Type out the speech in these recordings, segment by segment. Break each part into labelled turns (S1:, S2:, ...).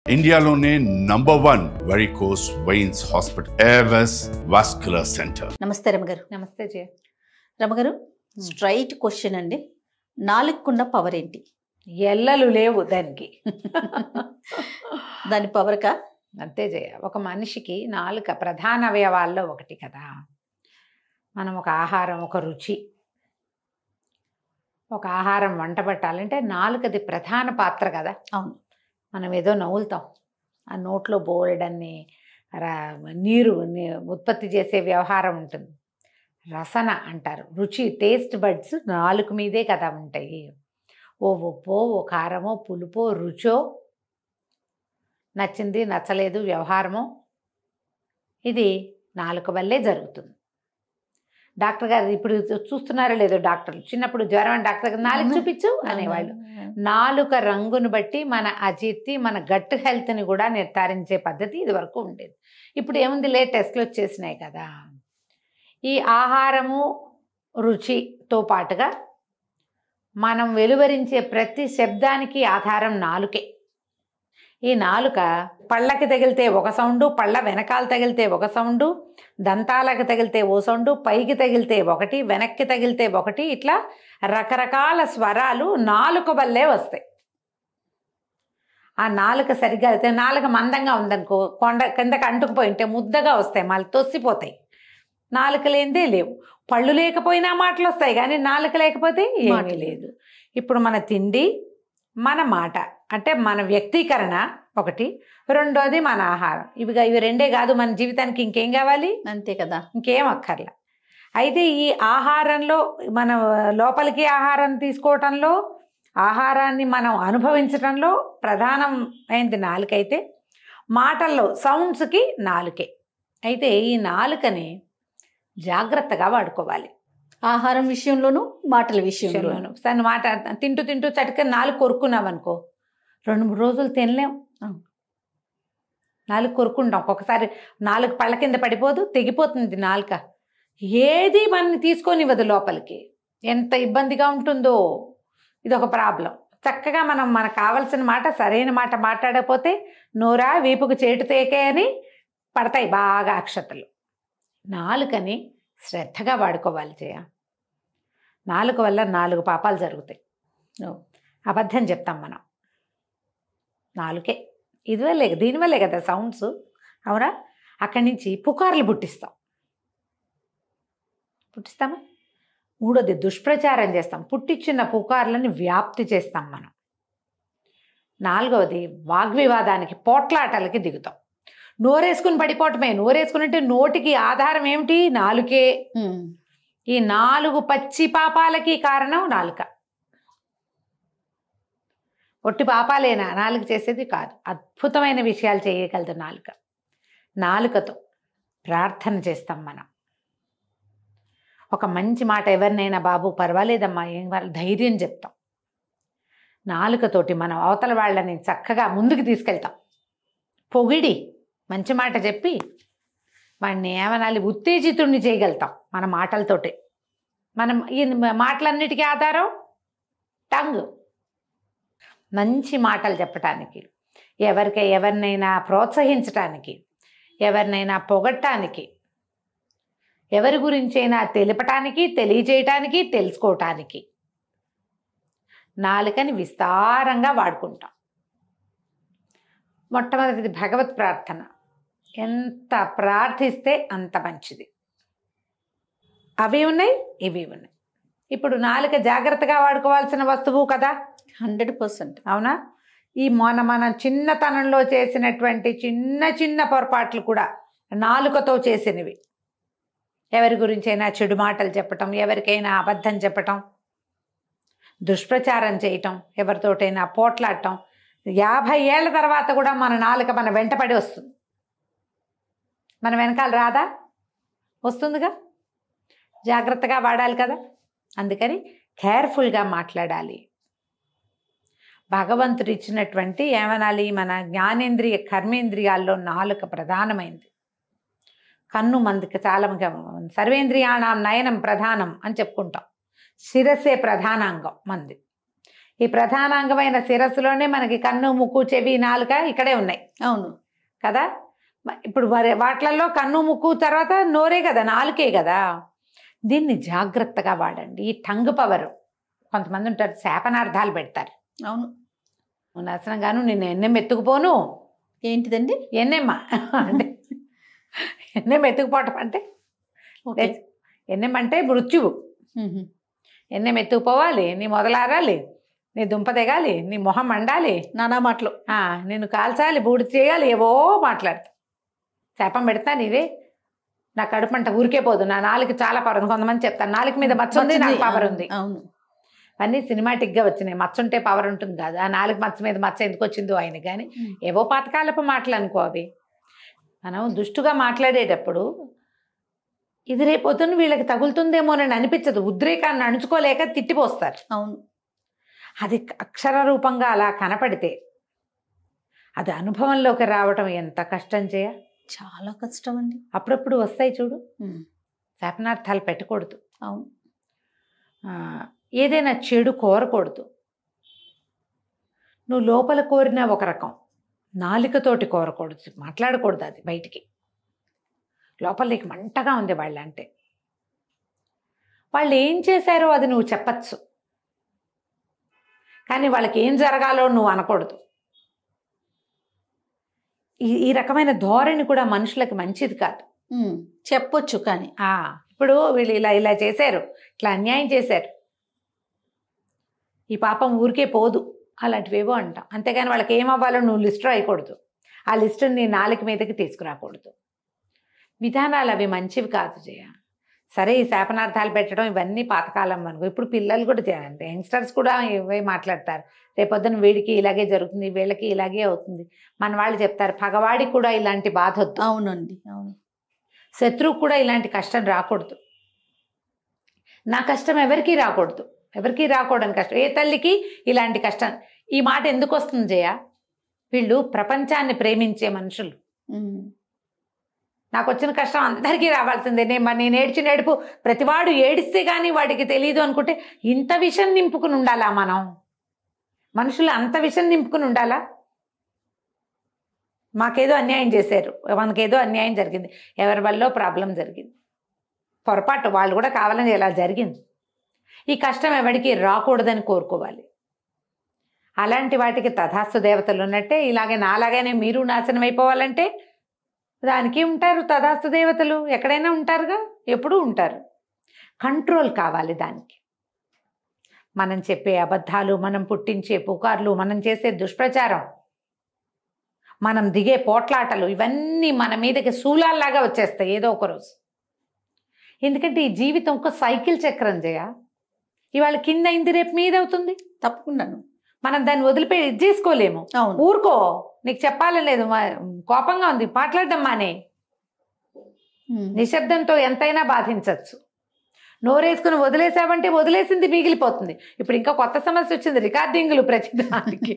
S1: ఇండియాలోనే #1 varicose veins hospital Avis vascular centre.
S2: నమస్తే రమగారు.
S3: నమస్తే జయ.
S2: రమగారు, స్ట్రైట్ క్వశ్చన్ అండి. నాలుగుకున్న పవర్ ఏంటి?
S3: ఎల్లలు లేవు దానికి.
S2: దాని పవర్కా?
S3: అంతే జయ. ఒక మనిషికి నాలుక ప్రధాన అవయవాల్లో ఒకటి కదా. మనం ఒక ఆహారం, ఒక రుచి, ఒక ఆహారం వంట పట్టాలంటే నాలుకది ప్రధాన పాత్ర కదా.
S2: అవును.
S3: మనం ఏదో నవ్వులుతాం, ఆ నోట్లో బోలెడన్ని నీరు ఉత్పత్తి చేసే వ్యవహారం ఉంటుంది. రసన అంటారు, రుచి, టేస్ట్ బడ్స్ నాలుక మీదే కదా ఉంటాయి. ఓ ఉప్పో, ఓ కారమో, పులుపో, రుచో, నచ్చింది నచ్చలేదు వ్యవహారమో, ఇది నాలుక వల్లే జరుగుతుంది. డాక్టర్ గారు ఇప్పుడు చూస్తున్నారో లేదో, డాక్టర్లు చిన్నప్పుడు జ్వరం అని డాక్టర్ గారు నాలుగు చూపించు అనేవాళ్ళు. నాలుక రంగును బట్టి మన అజీర్తి, మన గట్ హెల్త్ని కూడా నిర్ధారించే పద్ధతి ఇది వరకు ఉండేది. ఇప్పుడు ఏముంది, టెస్ట్లు వచ్చేసినాయి కదా. ఈ ఆహారము, రుచితో పాటుగా మనం వెలువరించే ప్రతి శబ్దానికి ఆధారం నాలుకే. ఈ నాలుక పళ్ళకి తగిలితే ఒక సౌండు, పళ్ళ వెనకాల తగిలితే ఒక సౌండు, దంతాలకు తగిలితే ఓ సౌండు, పైకి తగిలితే ఒకటి, వెనక్కి తగిలితే ఒకటి, ఇట్లా రకరకాల స్వరాలు నాలుక వల్లే వస్తాయి. ఆ నాలుక సరిగ్గా అయితే, నాలుక మందంగా ఉందనుకో, కొండ కిందకి అంటుకుపోయి ఉంటే ముద్దగా వస్తాయి, మళ్ళీ తొసిపోతాయి. నాలుక లేనిదే లేవు. పళ్ళు లేకపోయినా మాటలు వస్తాయి, కానీ నాలుక లేకపోతే ఏమీ లేదు. ఇప్పుడు మన తిండి, మన మాట, అంటే మన వ్యక్తీకరణ ఒకటి, రెండోది మన ఆహారం. ఇవి రెండే కాదు, మన జీవితానికి ఇంకేం కావాలి?
S2: అంతే కదా,
S3: ఇంకేం అక్కర్లా. అయితే ఈ ఆహారంలో, మన లోపలికి ఆహారం తీసుకోవటంలో, ఆహారాన్ని మనం అనుభవించటంలో ప్రధానమైనది నాలుకైతే, మాటల్లో సౌండ్స్కి నాలుకే. అయితే ఈ నాలుకని జాగ్రత్తగా వాడుకోవాలి.
S2: ఆహారం విషయంలోనూ మాటల విషయంలోనూ.
S3: తను మాట తింటూ తింటూ చటుక నాలుగు కొరుక్కున్నాం అనుకో, 2-3 రోజులు తినలేం. నాలుగు కొరుక్కుంటాం, ఒక్కొక్కసారి నాలుగు పళ్ళ కింద పడిపోదు, తెగిపోతుంది నాలుక. ఏది మనని తీసుకొని ఇవ్వదు లోపలికి. ఎంత ఇబ్బందిగా ఉంటుందో, ఇదొక ప్రాబ్లం. చక్కగా మనం మనకు కావలసిన మాట, సరైన మాట మాట్లాడకపోతే నోరా వీపుకు చేటు తేకే అని పడతాయి బాగా అక్షతలు. నాలుకని శ్రద్ధగా వాడుకోవాలి జయ. నాలుక వల్ల 4 పాపాలు జరుగుతాయి. అబద్ధం చెప్తాం మనం, నాలుకే. ఇదివల్లే, దీనివల్లే కదా సౌండ్స్, అవునా? అక్కడి నుంచి పుకార్లు పుట్టిస్తామా? మూడోది దుష్ప్రచారం చేస్తాం, పుట్టించిన పుకార్లని వ్యాప్తి చేస్తాం మనం. 4వది వాగ్వివాదానికి, పోట్లాటలకి దిగుతాం. నోరేసుకుని పడిపోవటమే. నోరేసుకుని అంటే నోటికి ఆధారం ఏమిటి? నాలుకే. ఈ 4 పచ్చి పాపాలకి కారణం నాలుక. ఒట్టి పాపాలేనా నాలుక చేసేది? కాదు, అద్భుతమైన విషయాలు చేయగలదు నాలుక. నాలుకతో ప్రార్థన చేస్తాం మనం. ఒక మంచి మాట ఎవరినైనా, బాబు పర్వాలేదమ్మా, ఏం ధైర్యం చెప్తాం. నాలుకతోటి మనం అవతల వాళ్ళని చక్కగా ముందుకు తీసుకెళ్తాం. పొగిడి మంచి మాట చెప్పి వాడిని ఏమనాలి, ఉత్తేజితుడిని చేయగలుగుతాం మన మాటలతోటే. మనం ఈ మాటలన్నిటికీ ఆధారం టంగ్. మంచి మాటలు చెప్పటానికి, ఎవరినైనా ప్రోత్సహించటానికి, ఎవరినైనా పొగట్టానికి, ఎవరి గురించైనా తెలపటానికి, తెలియజేయటానికి, తెలుసుకోవటానికి నాలుకని విస్తారంగా వాడుకుంటాం. మొట్టమొదటిది భగవత్ ప్రార్థన. ఎంత ప్రార్థిస్తే అంత మంచిది. అవి ఉన్నాయి, ఇవి ఉన్నాయి. ఇప్పుడు నాలుక జాగ్రత్తగా వాడుకోవాల్సిన వస్తువు కదా,
S2: 100%.
S3: అవునా? ఈ మనం చిన్నతనంలో చేసినటువంటి చిన్న చిన్న పొరపాట్లు కూడా నాలుకతో చేసినవి. ఎవరి గురించైనా చెడు మాటలు చెప్పటం, ఎవరికైనా అబద్ధం చెప్పటం, దుష్ప్రచారం చేయటం, ఎవరితోటైనా పోట్లాడటం, 50 ఏళ్ల తర్వాత కూడా మన నాలుక మన వెంటపడి వస్తుంది. మన వెనకాల రాదా? వస్తుందిగా. జాగ్రత్తగా వాడాలి కదా. అందుకని కేర్ఫుల్గా మాట్లాడాలి. భగవంతుడు ఇచ్చినటువంటి ఏమనాలి, మన జ్ఞానేంద్రియ కర్మేంద్రియాల్లో నాలుక ప్రధానమైంది. కన్ను మందికి చాలా సర్వేంద్రియాణం నయనం ప్రధానం అని చెప్పుకుంటాం. శిరస్సే ప్రధానాంగం మంది. ఈ ప్రధానాంగమైన శిరస్సులోనే మనకి కన్ను, ముక్కు, చెవి, నాలుక ఇక్కడే ఉన్నాయి
S2: అవును
S3: కదా. ఇప్పుడు వాటిలలో కన్ను, ముక్కు తర్వాత నోరే కదా, నాలుకే కదా. దీన్ని జాగ్రత్తగా వాడండి. ఈ టంగ్ పవర్, కొంతమంది ఉంటారు శాపనార్థాలు పెడతారు.
S2: అవును
S3: నాశనంగాను నిన్ను ఎన్నెం ఎత్తుకుపోను.
S2: ఏంటిదండి?
S3: ఎన్నెమ్మ అంటే ఎన్నెం ఎత్తుకుపోవటం అంటే
S2: ఓకే.
S3: ఎన్నెం అంటే మృత్యువు. ఎన్నెం ఎత్తుకుపోవాలి, నీ మొదలారాలి, నీ దుంప తెగాలి, నీ మొహం మండాలి,
S2: నానా మాటలు,
S3: నిన్ను కాల్చాలి, బూడి చేయాలి, ఏవో మాట్లాడతా. శాపం పెడతా నీవే. నా కడుపు అంట ఊరికే పోదు, నా నాలుగు చాలా పవర్ ఉంది. కొంతమంది చెప్తాను నాలుగు మీద మచ్చ ఉంది, నాకు పవర్ ఉంది.
S2: అవును
S3: అన్నీ సినిమాటిక్గా వచ్చినాయి. మచ్చ ఉంటే పవర్ ఉంటుంది కాదు. ఆ నాలుగు మచ్చ మీద మచ్చ ఎందుకు వచ్చిందో ఆయన కానీ ఏవో పాతకాలపు మాటలు అనుకో. అవి మనం దుష్టుగా మాట్లాడేటప్పుడు ఇది రేపొద్దున వీళ్ళకి తగులుతుందేమోనని అనిపించదు. ఉద్రేకాన్ని అణుచుకోలేక తిట్టిపోస్తారు.
S2: అవును
S3: అది అక్షర రూపంగా అలా కనపడితే అది అనుభవంలోకి రావటం ఎంత కష్టం చేయ.
S2: చాలా కష్టం అండి.
S3: అప్పుడప్పుడు వస్తాయి చూడు. శాపనార్థాలు పెట్టకూడదు.
S2: అవును.
S3: ఏదైనా చెడు కోరకూడదు. నువ్వు లోపల కోరిన ఒక రకం, నాలికతోటి కోరకూడదు, మాట్లాడకూడదు అది బయటికి. లోపల నీకు మంటగా ఉంది వాళ్ళంటే, వాళ్ళు ఏం చేశారో అది నువ్వు చెప్పచ్చు, కానీ వాళ్ళకి ఏం జరగాలో నువ్వు అనకూడదు. ఈ రకమైన ధోరణి కూడా మనుషులకి మంచిది కాదు.
S2: చెప్పొచ్చు కానీ
S3: ఇప్పుడు వీళ్ళు ఇలా ఇలా చేశారు, ఇట్లా అన్యాయం చేశారు, ఈ పాపం ఊరికే పోదు, అలాంటివేవో అంటాం. అంతేగాని వాళ్ళకి ఏమవ్వాలో నువ్వు లిస్ట్ రాయకూడదు. ఆ లిస్టుని నీ నాలుక మీదకి తీసుకురాకూడదు. విధానాలు అవి మంచివి కాదు జయ. సరే, ఈ శాపనార్థాలు పెట్టడం ఇవన్నీ పాతకాలం అనుకో. ఇప్పుడు పిల్లలు కూడా చేయాలంటే, యంగ్స్టర్స్ కూడా ఇవే మాట్లాడతారు. రేపొద్దున వీడికి ఇలాగే జరుగుతుంది, వీళ్ళకి ఇలాగే అవుతుంది. మన వాళ్ళు చెప్తారు పగవాడికి కూడా ఇలాంటి బాధ వద్దు.
S2: అవునండి, అవును.
S3: శత్రువుకు కూడా ఇలాంటి కష్టం రాకూడదు. నా కష్టం ఎవరికీ రాకూడదు, ఎవరికీ రాకూడని కష్టం. ఏ తల్లికి ఇలాంటి కష్టం. ఈ మాట ఎందుకు వస్తుంది జయ? వీళ్ళు ప్రపంచాన్ని ప్రేమించే మనుషులు. నాకు వచ్చిన కష్టం అందరికీ రావాల్సిందే. నేను ఏడ్చిన ఏడుపు ప్రతివాడు ఏడిస్తే కానీ వాడికి తెలియదు అనుకుంటే ఇంత విషం నింపుకుని ఉండాలా మనం? మనుషులు అంత విషం నింపుకుని ఉండాలా? మాకేదో అన్యాయం చేశారు, మనకేదో అన్యాయం జరిగింది, ఎవరి వల్ల ప్రాబ్లం జరిగింది, పొరపాటు, వాళ్ళు కూడా కావాలని ఇలా జరిగింది. ఈ కష్టం ఎవరికి రాకూడదని కోరుకోవాలి. అలాంటి వాటికి తథాస్తు దేవతలు ఉన్నట్టే ఇలాగే నాలాగానే మీరు నాశనం అయిపోవాలంటే దానికి ఉంటారు తథాస్తు దేవతలు. ఎక్కడైనా ఉంటారుగా, ఎప్పుడూ ఉంటారు. కంట్రోల్ కావాలి దానికి. మనం చెప్పే అబద్ధాలు, మనం పుట్టించే పుకార్లు, మనం చేసే దుష్ప్రచారం, మనం దిగే పోట్లాటలు, ఇవన్నీ మన మీదకి శూలాల్లాగా వచ్చేస్తాయి ఏదో ఒక రోజు. ఎందుకంటే ఈ జీవితం ఒక సైకిల్ చక్రం జయ. ఇవాళ కింద అయింది, రేపు మీద అవుతుంది.
S2: తప్పకుండాను.
S3: మనం దాన్ని వదిలిపెట్టి ఇది చేసుకోలేము. ఊరుకో, నీకు చెప్పాలని లేదు, కోపంగా ఉంది, మాట్లాడడం మానే. నిశ్శబ్దంతో ఎంతైనా బాధించవచ్చు. నోరేసుకుని వదిలేసావంటే వదిలేసింది మిగిలిపోతుంది. ఇప్పుడు ఇంకా కొత్త సమస్య వచ్చింది, రికార్డింగ్లు ప్రతిదానికి.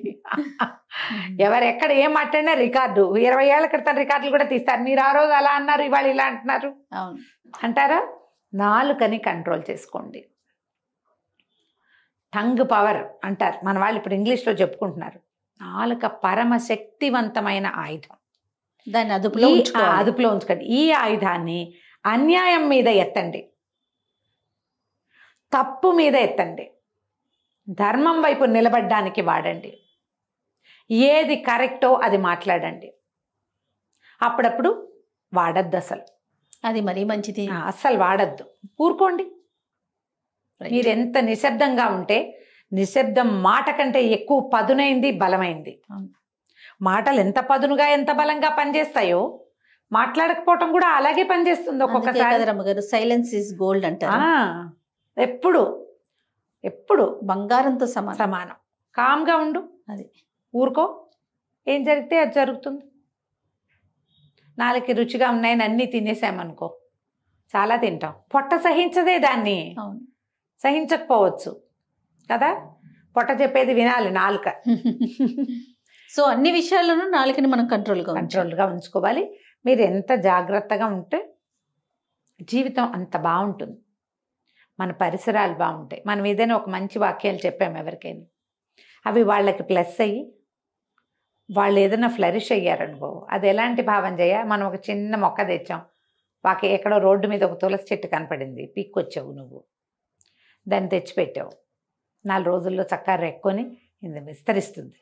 S3: ఎవరెక్కడ ఏం మాట్లాడినా రికార్డు. 20 ఏళ్ల క్రితం రికార్డులు కూడా తీస్తారు. మీరు ఆ రోజు అలా అన్నారు, ఇవాళ ఇలా అంటున్నారు అంటారా? నాలుకని కంట్రోల్ చేసుకోండి. టంగ్ పవర్ అంటారు మన వాళ్ళు, ఇప్పుడు ఇంగ్లీష్లో చెప్పుకుంటున్నారు. నాలుక పరమ శక్తివంతమైన ఆయుధం.
S2: దాన్ని అదుపులో
S3: ఉంచుకోండి. ఈ ఆయుధాన్ని అన్యాయం మీద ఎత్తండి, తప్పు మీద ఎత్తండి, ధర్మం వైపు నిలబడ్డానికి వాడండి. ఏది కరెక్టో అది మాట్లాడండి. అప్పుడప్పుడు వాడద్దు, అసలు
S2: అది మరీ మంచిది.
S3: అస్సలు వాడద్దు, ఊరుకోండి. మీరు ఎంత నిశ్శబ్దంగా ఉంటే, నిశ్శబ్దం మాట కంటే ఎక్కువ పదునైంది, బలమైంది. మాటలు ఎంత పదునుగా ఎంత బలంగా పనిచేస్తాయో మాట్లాడకపోవటం కూడా అలాగే పనిచేస్తుంది ఒక్కొక్కసారి.
S2: సైలెన్స్ ఈజ్ గోల్డ్ అంటారు.
S3: ఎప్పుడు ఎప్పుడు
S2: బంగారంతో
S3: సమానం. కామ్గా ఉండు,
S2: అది
S3: ఊరుకో. ఏం జరిగితే అది జరుగుతుంది. నాలుగు రుచిగా ఉన్నాయని అన్నీ తినేసామనుకో, చాలా తింటాం. పొట్ట సహించదే దాన్ని. సహించకపోవచ్చు కదా, పొట్ట చెప్పేది వినాలి నాలుక.
S2: సో అన్ని విషయాల్లోనూ నాలుకని మనం కంట్రోల్గా
S3: ఉంచుకోవాలి. మీరు ఎంత జాగ్రత్తగా ఉంటే జీవితం అంత బాగుంటుంది. మన పరిసరాలు బాగుంటాయి. మనం ఏదైనా ఒక మంచి వాక్యాలు చెప్పాము ఎవరికైనా, అవి వాళ్ళకి ప్లస్ అయ్యి వాళ్ళు ఏదైనా ఫ్లరిష్ అయ్యారనుకో, అది ఎలాంటి భావం చేయ, మనం ఒక చిన్న మొక్క తెచ్చాం, వాకి ఎక్కడో రోడ్డు మీద ఒక తులసి చెట్టు కనపడింది, పీక్కొచ్చావు నువ్వు, దాన్ని తెచ్చిపెట్టావు, 4 రోజుల్లో చక్కగా రెక్కొని ఇది విస్తరిస్తుంది,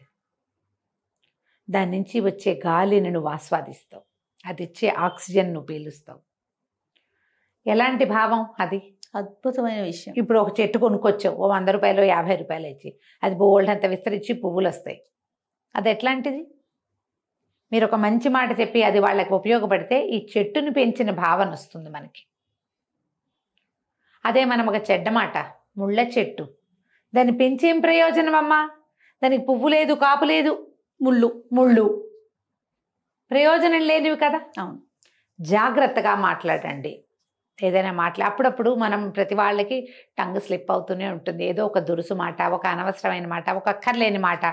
S3: దాని నుంచి వచ్చే గాలిని నువ్వు ఆస్వాదిస్తావు, అది ఇచ్చే ఆక్సిజన్ నువ్వు పీలుస్తావు. ఎలాంటి భావం అది?
S2: అద్భుతమైన విషయం.
S3: ఇప్పుడు ఒక చెట్టు కొనుక్కొచ్చావు, ఓ 100 రూపాయలు 50 రూపాయలు ఇచ్చి, అది బోల్డ్ అంత విస్తరించి పువ్వులు వస్తాయి. అది ఎట్లాంటిది? మీరు ఒక మంచి మాట చెప్పి అది వాళ్ళకి ఉపయోగపడితే ఈ చెట్టుని పెంచిన భావన వస్తుంది మనకి. అదే మనం ఒక చెడ్డ మాట, ముళ్ళ చెట్టు, దాన్ని పెంచేం ప్రయోజనం అమ్మా? దానికి పువ్వు లేదు, కాపు లేదు, ముళ్ళు, ప్రయోజనం లేనివి కదా.
S2: అవును.
S3: జాగ్రత్తగా మాట్లాడండి. ఏదైనా అప్పుడప్పుడు మనం ప్రతి వాళ్ళకి టంగ్ స్లిప్ అవుతూనే ఉంటుంది. ఏదో ఒక దురుసు మాట, ఒక అనవసరమైన మాట, ఒక అక్కర్లేని మాట,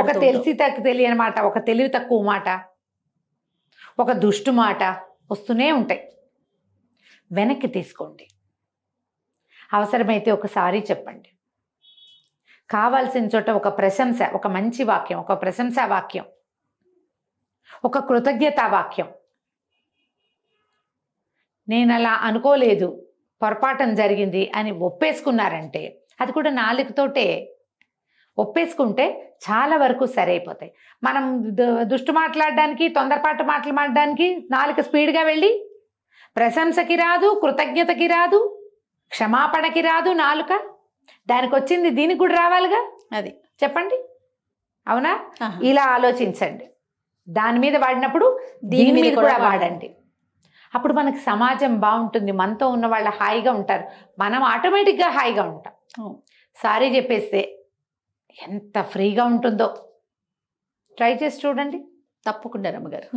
S3: ఒక తెలియని మాట, ఒక తెలివి తక్కువ మాట, ఒక దుష్టు మాట వస్తూనే ఉంటాయి. వెనక్కి తీసుకోండి. అవసరమైతే ఒకసారి చెప్పండి. కావాల్సిన చోట ఒక ప్రశంస, ఒక మంచి వాక్యం, ఒక ప్రశంసా వాక్యం, ఒక కృతజ్ఞతా వాక్యం, నేను అలా అనుకోలేదు, పొరపాఠం జరిగింది అని ఒప్పేసుకున్నారంటే, అది కూడా నాలుకతోటే ఒప్పేసుకుంటే చాలా వరకు సరైపోతాయి. మనం దుష్టు మాట్లాడడానికి, తొందరపాటు మాట్లాడడానికి నాలుక స్పీడ్గా వెళ్ళి ప్రశంసకి రాదు, కృతజ్ఞతకి రాదు, క్షమాపణకి రాదు నాలుక. దానికి వచ్చింది దీనికి కూడా రావాలిగా. అది చెప్పండి, అవునా? ఇలా ఆలోచించండి. దాని మీద వాడినప్పుడు దీని మీద కూడా వాడండి. అప్పుడు మనకి సమాజం బాగుంటుంది, మనతో ఉన్న వాళ్ళు హాయిగా ఉంటారు, మనం ఆటోమేటిక్గా హాయిగా ఉంటాం. సారీ చెప్పేస్తే ఎంత ఫ్రీగా ఉంటుందో ట్రై చేసి చూడండి.
S2: తప్పకుండా రమ్మగారు.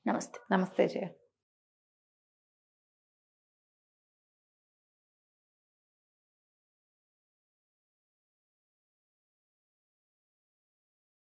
S2: నమస్తే.
S3: నమస్తే జయ.